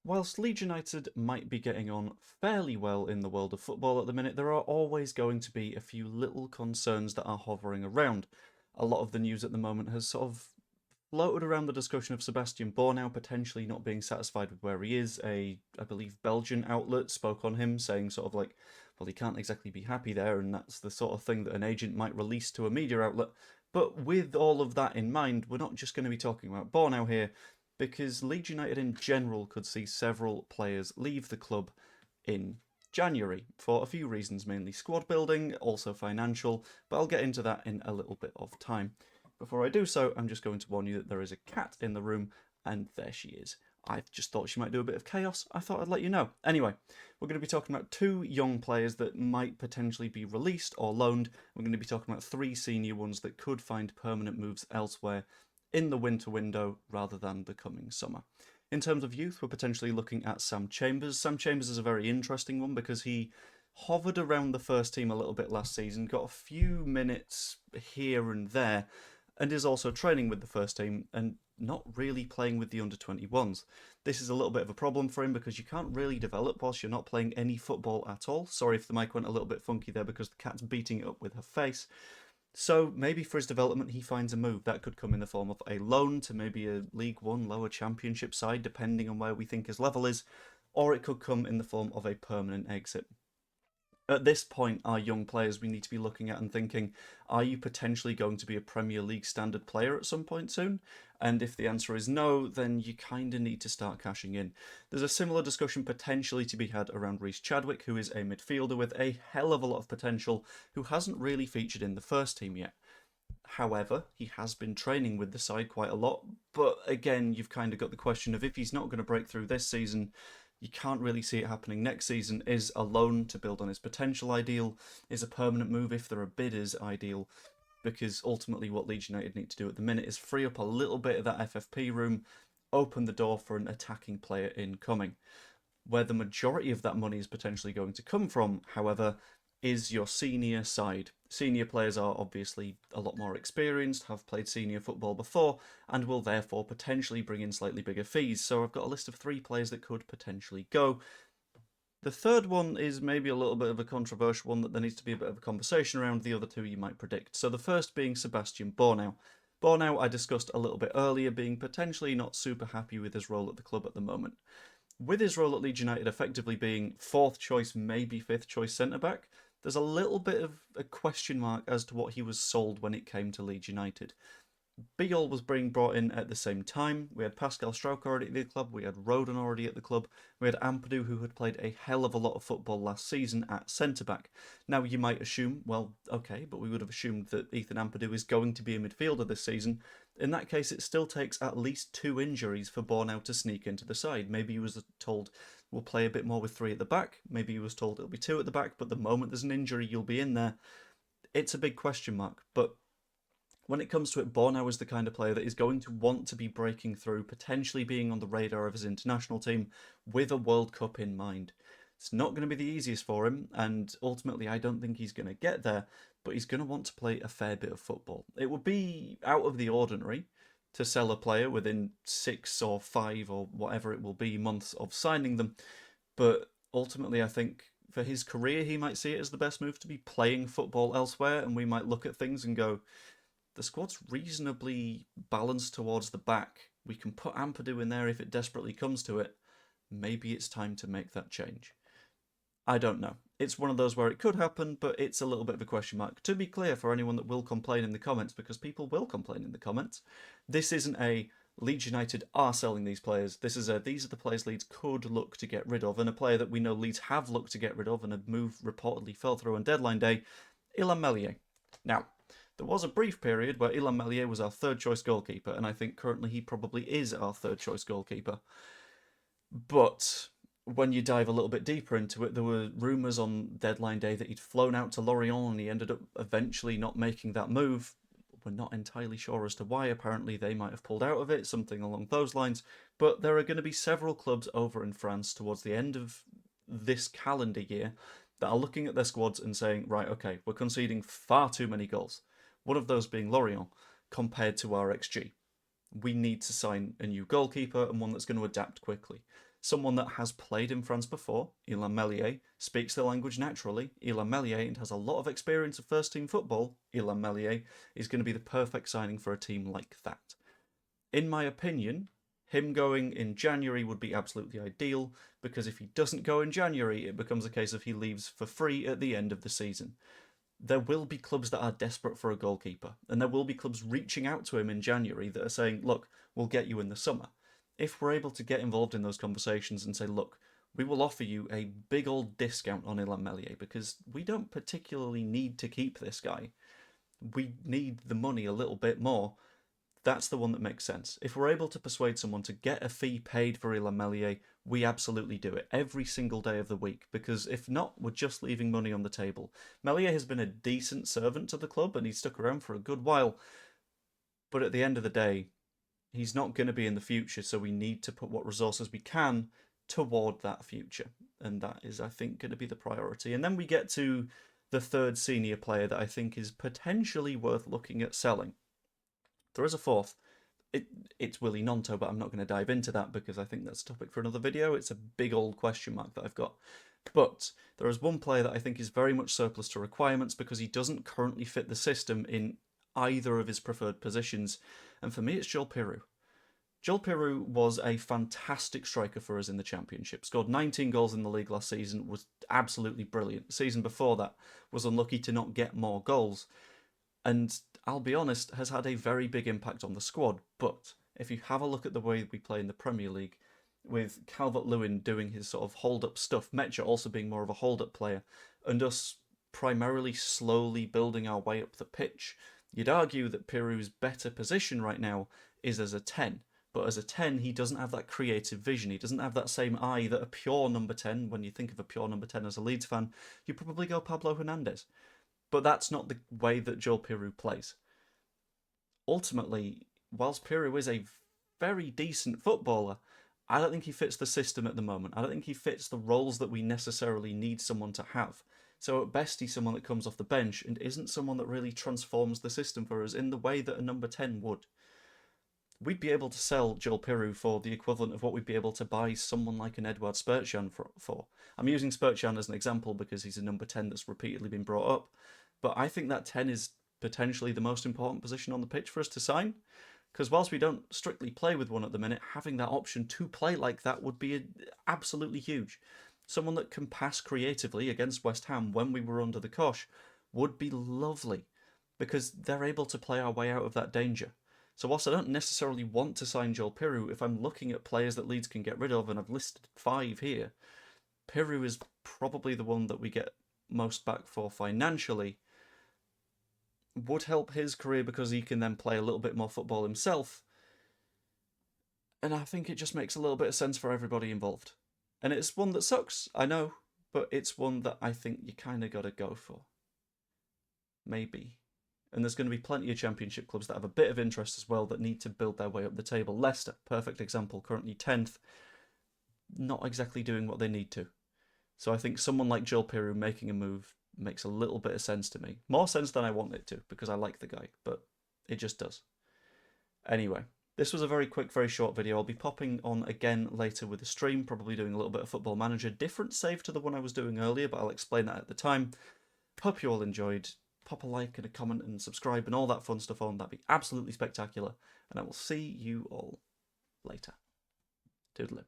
Whilst Leeds United might be getting on fairly well in the world of football at the minute, there are always going to be a few little concerns that are hovering around. A lot of the news at the moment has sort of floated around the discussion of Sebastian Bornau potentially not being satisfied with where he is. I believe, Belgian outlet spoke on him, saying sort of like, well, he can't exactly be happy there, and that's the sort of thing that an agent might release to a media outlet. But with all of that in mind, we're not just going to be talking about Bornau here, because Leeds United in general could see several players leave the club in January for a few reasons, mainly squad building, also financial, but I'll get into that in a little bit of time. Before I do so, I'm just going to warn you that there is a cat in the room, and there she is. I just thought she might do a bit of chaos. I thought I'd let you know. Anyway, we're going to be talking about two young players that might potentially be released or loaned. We're going to be talking about three senior ones that could find permanent moves elsewhere in the winter window rather than the coming summer. In terms of youth, we're potentially looking at Sam Chambers. Sam Chambers is a very interesting one because he hovered around the first team a little bit last season, got a few minutes here and there, and is also training with the first team and not really playing with the under 21s. This is a little bit of a problem for him because you can't really develop whilst you're not playing any football at all. Sorry if the mic went a little bit funky there because the cat's beating it up with her face. So maybe for his development, he finds a move. That could come in the form of a loan to maybe a League One lower championship side, depending on where we think his level is, or it could come in the form of a permanent exit. At this point, our young players we need to be looking at and thinking, are you potentially going to be a Premier League standard player at some point soon? And if the answer is no, then you kind of need to start cashing in. There's a similar discussion potentially to be had around Reece Chadwick, who is a midfielder with a hell of a lot of potential, who hasn't really featured in the first team yet. However, he has been training with the side quite a lot, but again, you've kind of got the question of if he's not going to break through this season, you can't really see it happening next season. Is a loan to build on his potential ideal? Is a permanent move if there are bidders ideal? Because ultimately what Leeds United need to do at the minute is free up a little bit of that FFP room, open the door for an attacking player incoming. Where the majority of that money is potentially going to come from, however, is your senior side. Senior players are obviously a lot more experienced, have played senior football before, and will therefore potentially bring in slightly bigger fees. So I've got a list of three players that could potentially go. The third one is maybe a little bit of a controversial one that there needs to be a bit of a conversation around. The other two you might predict. So the first being Sebastian Bornau. Bornau I discussed a little bit earlier, being potentially not super happy with his role at the club at the moment. With his role at Leeds United effectively being fourth choice, maybe fifth choice centre back, there's a little bit of a question mark as to what he was sold when it came to Leeds United. Beale was being brought in at the same time. We had Pascal Struijk already at the club. We had Rodon already at the club. We had Ampadu, who had played a hell of a lot of football last season at centre back. Now you might assume, well, okay, but we would have assumed that Ethan Ampadu is going to be a midfielder this season. In that case, it still takes at least two injuries for Bornau to sneak into the side. Maybe he was told we'll play a bit more with three at the back. Maybe he was told it'll be two at the back, but the moment there's an injury, you'll be in there. It's a big question mark, but when it comes to it, Bornau is the kind of player that is going to want to be breaking through, potentially being on the radar of his international team with a World Cup in mind. It's not going to be the easiest for him, and ultimately, I don't think he's going to get there, but he's going to want to play a fair bit of football. It would be out of the ordinary to sell a player within 6 or 5 or whatever it will be months of signing them, but ultimately, I think for his career, he might see it as the best move to be playing football elsewhere, and we might look at things and go, the squad's reasonably balanced towards the back. We can put Ampadu in there if it desperately comes to it. Maybe it's time to make that change. I don't know. It's one of those where it could happen, but it's a little bit of a question mark. To be clear, for anyone that will complain in the comments, because people will complain in the comments, this isn't a Leeds United are selling these players. This is these are the players Leeds could look to get rid of, and a player that we know Leeds have looked to get rid of, and a move reportedly fell through on deadline day, Illan Meslier. Now, there was a brief period where Illan Meslier was our third choice goalkeeper, and I think currently he probably is our third choice goalkeeper. But when you dive a little bit deeper into it, there were rumours on deadline day that he'd flown out to Lorient and he ended up eventually not making that move. We're not entirely sure as to why. Apparently they might have pulled out of it, something along those lines. But there are going to be several clubs over in France towards the end of this calendar year that are looking at their squads and saying, right, okay, we're conceding far too many goals. One of those being Lorient, compared to our XG. We need to sign a new goalkeeper and one that's going to adapt quickly. Someone that has played in France before, Illan Meslier, speaks the language naturally, Illan Meslier, and has a lot of experience of first-team football, Illan Meslier, is going to be the perfect signing for a team like that. In my opinion, him going in January would be absolutely ideal, because if he doesn't go in January, it becomes a case of he leaves for free at the end of the season. There will be clubs that are desperate for a goalkeeper, and there will be clubs reaching out to him in January that are saying, look, we'll get you in the summer. If we're able to get involved in those conversations and say, look, we will offer you a big old discount on Illan Meslier because we don't particularly need to keep this guy. We need the money a little bit more. That's the one that makes sense. If we're able to persuade someone to get a fee paid for Illan Meslier, we absolutely do it every single day of the week, because if not, we're just leaving money on the table. Meslier has been a decent servant to the club and he's stuck around for a good while, but at the end of the day, he's not going to be in the future, so we need to put what resources we can toward that future, and that is, I think, going to be the priority. And then we get to the third senior player that I think is potentially worth looking at selling. There is a fourth. It's Willy Gnonto, but I'm not going to dive into that because I think that's a topic for another video. It's a big old question mark that I've got. But there is one player that I think is very much surplus to requirements because he doesn't currently fit the system in either of his preferred positions. And for me, it's Joel Piroe. Joel Piroe was a fantastic striker for us in the Championship. Scored 19 goals in the league last season, was absolutely brilliant. The season before that was unlucky to not get more goals. And I'll be honest, has had a very big impact on the squad. But if you have a look at the way we play in the Premier League, with Calvert-Lewin doing his sort of hold-up stuff, Mecha also being more of a hold-up player, and us primarily slowly building our way up the pitch, you'd argue that Piroe's better position right now is as a 10. But as a 10, he doesn't have that creative vision. He doesn't have that same eye that a pure number 10, when you think of a pure number 10 as a Leeds fan, you probably go Pablo Hernandez. But that's not the way that Joel Piroe plays. Ultimately, whilst Piroe is a very decent footballer, I don't think he fits the system at the moment. I don't think he fits the roles that we necessarily need someone to have. So at best, he's someone that comes off the bench and isn't someone that really transforms the system for us in the way that a number 10 would. We'd be able to sell Joel Piroe for the equivalent of what we'd be able to buy someone like an Edouard Spurtjan for. I'm using Spurtjan as an example because he's a number 10 that's repeatedly been brought up, but I think that 10 is potentially the most important position on the pitch for us to sign, because whilst we don't strictly play with one at the minute, having that option to play like that would be absolutely huge. Someone that can pass creatively against West Ham when we were under the cosh would be lovely, because they're able to play our way out of that danger. So whilst I don't necessarily want to sign Joel Piroe, if I'm looking at players that Leeds can get rid of, and I've listed 5 here, Piroe is probably the one that we get most back for financially. Would help his career because he can then play a little bit more football himself. And I think it just makes a little bit of sense for everybody involved. And it's one that sucks, I know, but it's one that I think you kind of got to go for. Maybe. And there's going to be plenty of Championship clubs that have a bit of interest as well that need to build their way up the table. Leicester, perfect example, currently 10th, not exactly doing what they need to. So I think someone like Joel Piroe making a move makes a little bit of sense to me. More sense than I want it to, because I like the guy, but it just does. Anyway, this was a very quick, very short video. I'll be popping on again later with a stream, probably doing a little bit of Football Manager. Different save to the one I was doing earlier, but I'll explain that at the time. Hope you all enjoyed. Pop a like and a comment and subscribe and all that fun stuff on. That'd be absolutely spectacular. And I will see you all later. Toodaloo.